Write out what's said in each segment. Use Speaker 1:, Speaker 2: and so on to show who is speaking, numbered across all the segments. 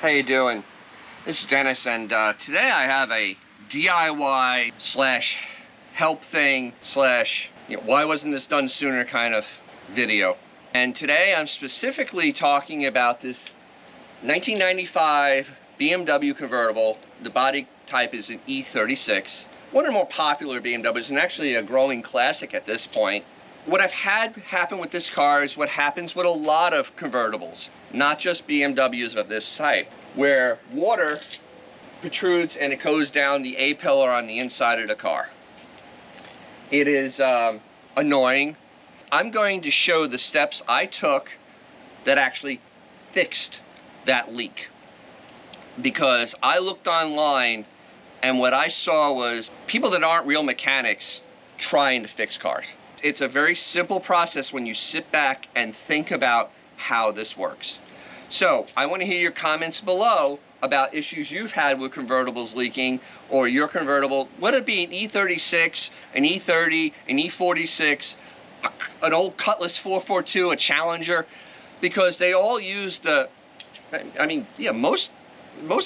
Speaker 1: How you doing? This is Dennis, and today I have a DIY slash help thing slash why wasn't this done sooner kind of video. And today I'm specifically talking about this 1995 BMW convertible. The body type is an E36. One of the more popular BMWs and actually a growing classic at this point. What I've had happen with this car is what happens with a lot of convertibles, not just BMWs of this type, where water protrudes and it goes down the A-pillar on the inside of the car. It is annoying. I'm going to show the steps I took that actually fixed that leak, because I looked online and what I saw was people that aren't real mechanics trying to fix cars. It's a very simple process when you sit back and think about how this works. So I want to hear your comments below about issues you've had with convertibles leaking, or your convertible, whether it be an E36, an E30, an E46, an old Cutlass 442, a Challenger, because they all use the, most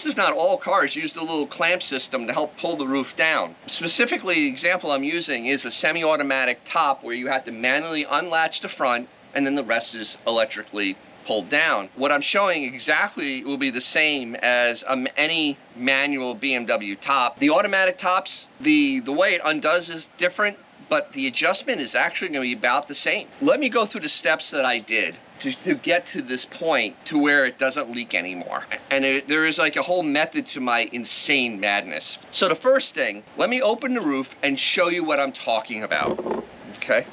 Speaker 1: if not all cars use the little clamp system to help pull the roof down. Specifically, the example I'm using is a semi-automatic top where you have to manually unlatch the front and then the rest is electrically pulled down. What I'm showing exactly will be the same as any manual BMW top. The automatic tops, the way it undoes is different, but the adjustment is actually going to be about the same. Let me go through the steps that I did to get to this point to where it doesn't leak anymore. And there is like a whole method to my insane madness. So the first thing, let me open the roof and show you what I'm talking about, okay?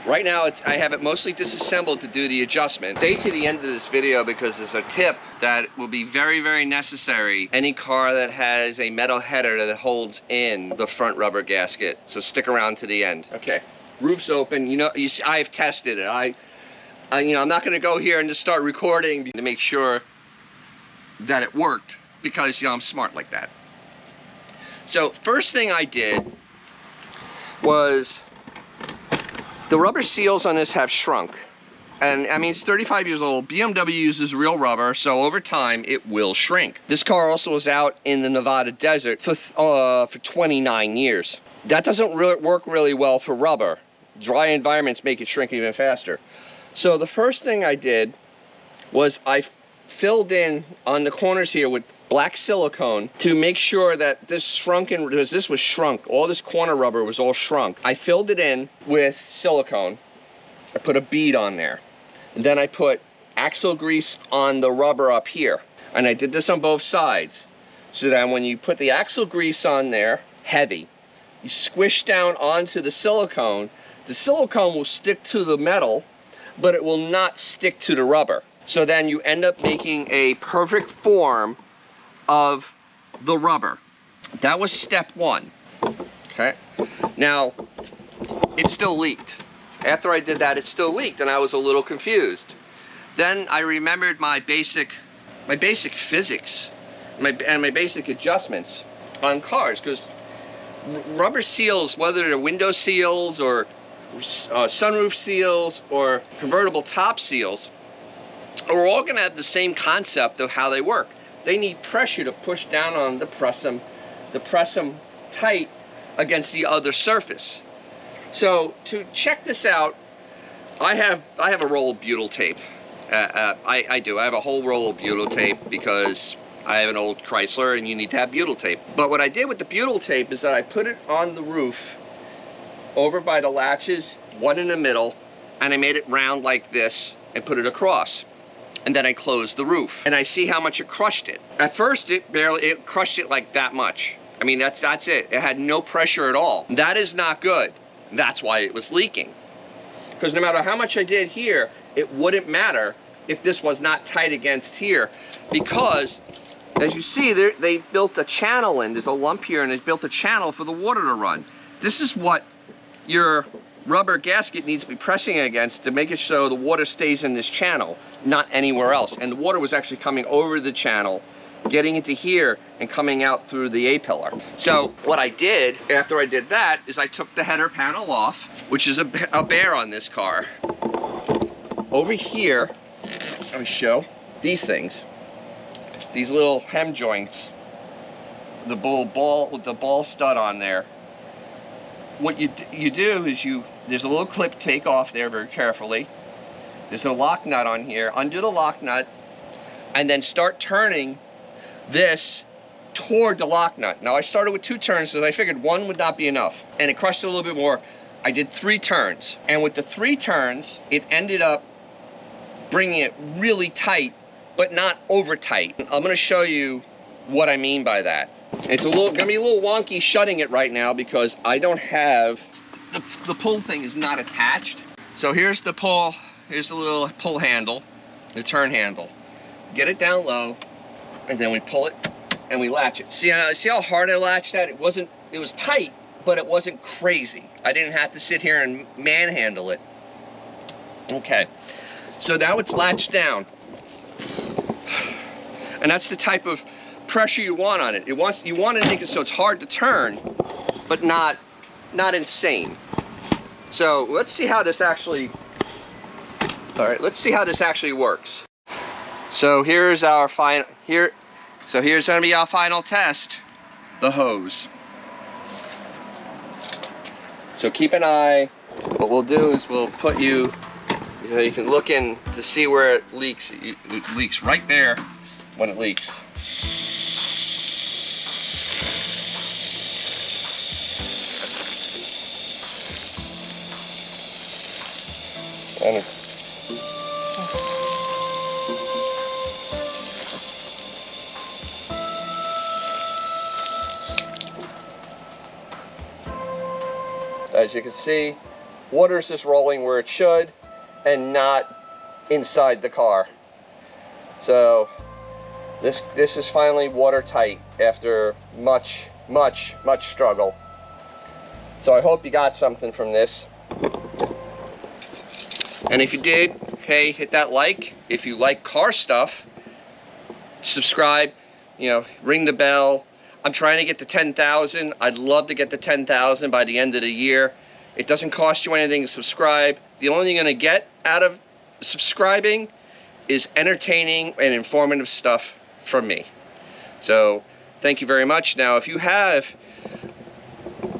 Speaker 1: Right now, I have it mostly disassembled to do the adjustment. Stay to the end of this video because there's a tip that will be very, very necessary. Any car that has a metal header that holds in the front rubber gasket. So stick around to the end. Okay, roof's open. You see, I've tested it. I'm not gonna go here and just start recording to make sure that it worked because, I'm smart like that. So first thing I did was, the rubber seals on this have shrunk. And I mean, it's 35 years old. BMW uses real rubber, so over time it will shrink. This car also was out in the Nevada desert for 29 years. That doesn't work really well for rubber. Dry environments make it shrink even faster. So the first thing I did was I filled in on the corners here with black silicone to make sure that this shrunken, because this was shrunk, all this corner rubber was all shrunk. I filled it in with silicone. I put a bead on there. And then I put axle grease on the rubber up here. And I did this on both sides. So that when you put the axle grease on there, heavy, you squish down onto the silicone will stick to the metal, but it will not stick to the rubber. So then you end up making a perfect form of the rubber. That was step one, okay? Now, it still leaked. After I did that, it still leaked, and I was a little confused. Then I remembered my basic physics, my basic adjustments on cars, because rubber seals, whether they're window seals or sunroof seals or convertible top seals, are all gonna have the same concept of how they work. They need pressure to push down on to press them tight against the other surface. So to check this out, I have a roll of butyl tape. I do. I have a whole roll of butyl tape because I have an old Chrysler and you need to have butyl tape. But what I did with the butyl tape is that I put it on the roof over by the latches, one in the middle, and I made it round like this and put it across. And then I closed the roof, and I see how much it crushed it. At first, it crushed it like that much. I mean, that's it. It had no pressure at all. That is not good. That's why it was leaking. Because no matter how much I did here, it wouldn't matter if this was not tight against here. Because, as you see, they built a channel in. There's a lump here, and they built a channel for the water to run. This is what your rubber gasket needs to be pressing against to make it so the water stays in this channel, not anywhere else. And the water was actually coming over the channel, getting into here and coming out through the A-pillar. So what I did after I did that is I took the header panel off, which is a bear on this car. Over here, let me show these things. these little hem joints, the ball with the ball stud on there. What you do is there's a little clip, take off there very carefully. There's a lock nut on here. Undo the lock nut, and then start turning this toward the lock nut. Now I started with 2 turns because I figured 1 would not be enough, and it crushed it a little bit more. I did 3 turns, and with the 3 turns, it ended up bringing it really tight, but not over tight. I'm going to show you what I mean by that. It's gonna be a little wonky shutting it right now because I don't have the pull thing is not attached. So here's the pull. Here's the little pull handle, the turn handle. Get it down low, and then we pull it and we latch it. See how hard I latched that? It was tight, but it wasn't crazy. I didn't have to sit here and manhandle it. Okay, so now it's latched down, and that's the type of pressure you want on it. You want to make it so it's hard to turn, but not insane. So let's see how this actually. All right, let's see how this actually works. So here's our final. So here's going to be our final test. The hose. So keep an eye. What we'll do is we'll put you know, you can look in to see where it leaks. It leaks right there when it leaks. And as you can see, water's just rolling where it should and not inside the car. So this is finally watertight after much struggle. So I hope you got something from this. And if you did, hey, hit that like. If you like car stuff, subscribe, you know, ring the bell. I'm trying to get to 10,000. I'd love to get to 10,000 by the end of the year. It doesn't cost you anything to subscribe. The only thing you're going to get out of subscribing is entertaining and informative stuff from me. So thank you very much. Now, if you have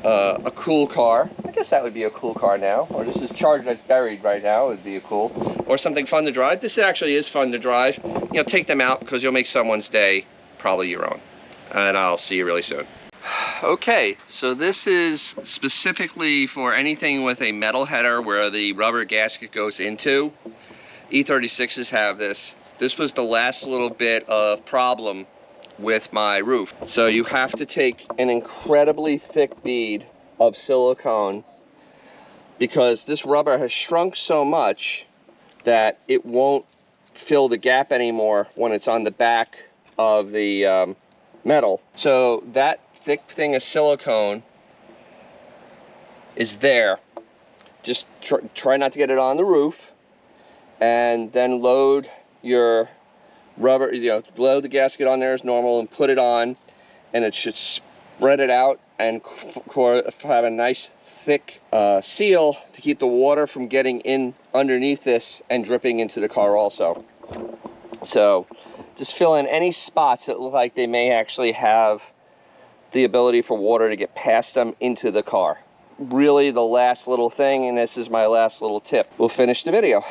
Speaker 1: a cool car, I guess that would be a cool car now, or this is Charger that's buried right now, would be a cool, or something fun to drive. This actually is fun to drive. You know, take them out because you'll make someone's day, probably your own. And I'll see you really soon. Okay, so this is specifically for anything with a metal header where the rubber gasket goes into. E36s have this. This was the last little bit of problem with my roof. So you have to take an incredibly thick bead of silicone because this rubber has shrunk so much that it won't fill the gap anymore when it's on the back of the metal. So that thick thing of silicone is there. Just try not to get it on the roof, and then load your rubber, you know, load the gasket on there as normal and put it on, and it should spread it out and have a nice thick seal to keep the water from getting in underneath this and dripping into the car also. So just fill in any spots that look like they may actually have the ability for water to get past them into the car. Really the last little thing, and this is my last little tip. We'll finish the video.